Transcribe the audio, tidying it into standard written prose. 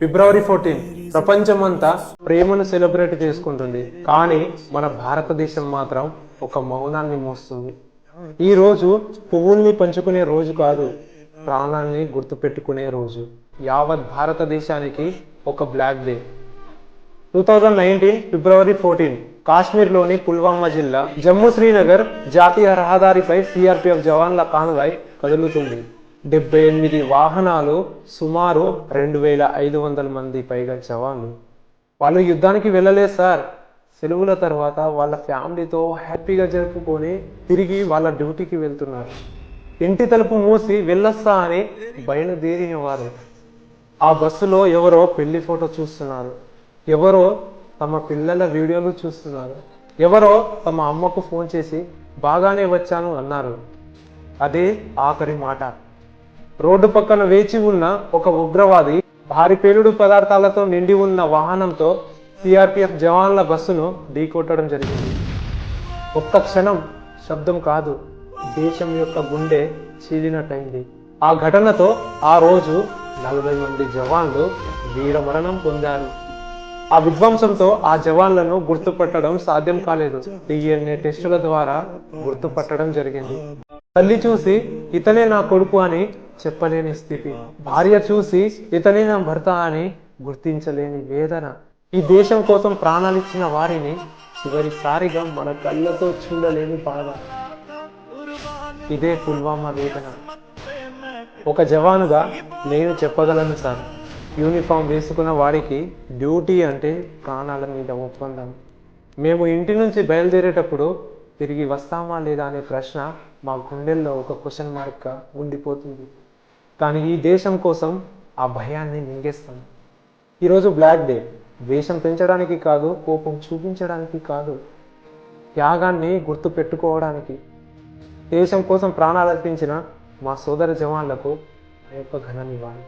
ఫిబ్రవరి 14 ప్రపంచమంతా ప్రేమను సెలబ్రేట్ చేసుకుంటుంది. కానీ మన భారతదేశం మాత్రం ఒక మౌనాన్ని మోస్తుంది. ఈ రోజు పువ్వుల్ని పంచుకునే రోజు కాదు, ప్రాణాన్ని గుర్తుపెట్టుకునే రోజు. యావత్ భారతదేశానికి ఒక బ్లాక్ డే. 2019 ఫిబ్రవరి 14 కాశ్మీర్లోని పుల్వామా జిల్లా జమ్మూ శ్రీనగర్ జాతీయ రహదారిపై సిఆర్పిఎఫ్ జవాన్ల కాన్వాయ్ కదులుతుంది. 78 వాహనాలు, సుమారు 2500 మంది పైగా జవాన్లు. వాళ్ళు యుద్ధానికి వెళ్ళలేదు సార్. సెలవుల తర్వాత వాళ్ళ ఫ్యామిలీతో హ్యాపీగా జరుపుకొని తిరిగి వాళ్ళ డ్యూటీకి వెళ్తున్నారు. ఇంటి తలుపు మూసి వెళ్ళొస్తా అని బయలుదేరిన వారు ఆ బస్సులో ఎవరో పెళ్లి ఫోటో చూస్తున్నారు, ఎవరో తమ పిల్లల వీడియోలు చూస్తున్నారు, ఎవరో తమ అమ్మకు ఫోన్ చేసి బాగానే వచ్చాను అన్నారు. అదే ఆఖరి మాట. రోడ్డు పక్కన వేచి ఉన్న ఒక ఉగ్రవాది భారీ పేలుడు పదార్థాలతో నిండి ఉన్న వాహనంతో సిఆర్పిఎఫ్ జవాన్ల బస్సును ఢీకొట్టడం జరిగింది. ఒక్క క్షణం శబ్దం కాదు, దేశం యొక్క గుండె చీలినట్టయింది. ఆ ఘటనతో ఆ రోజు 40 మంది జవాన్లు వీరమరణం పొందారు. ఆ విధ్వంసంతో ఆ జవాన్లను గుర్తుపట్టడం సాధ్యం కాలేదు. DNA టెస్టుల ద్వారా గుర్తుపట్టడం జరిగింది. తల్లి చూసి ఇతనే నా కొడుకు అని చెప్పలేని స్థితి, భార్య చూసి ఇతనే నా భర్త అని గుర్తించలేని వేదన. ఈ దేశం కోసం ప్రాణాలిచ్చిన వారిని చివరిసారిగా మన కళ్ళతో చూడలేని బాధ. ఇదే పుల్వామా వేదన. ఒక జవానుగా నేను చెప్పగలను సార్, యూనిఫామ్ వేసుకున్న వారికి డ్యూటీ అంటే ప్రాణాల మీద ఒప్పందం. మేము ఇంటి నుంచి బయలుదేరేటప్పుడు తిరిగి వస్తామా లేదా అనే ప్రశ్న మా గుండెల్లో ఒక క్వశ్చన్ మార్క్గా ఉండిపోతుంది. కానీ ఈ దేశం కోసం ఆ భయాన్ని మింగేస్తాం. ఈరోజు బ్లాక్ డే. వేషం పెంచడానికి కాదు, కోపం చూపించడానికి కాదు, త్యాగాన్ని గుర్తు పెట్టుకోవడానికి. దేశం కోసం ప్రాణాలు అర్పించిన మా సోదర జవాన్లకు ఘన నివాళి.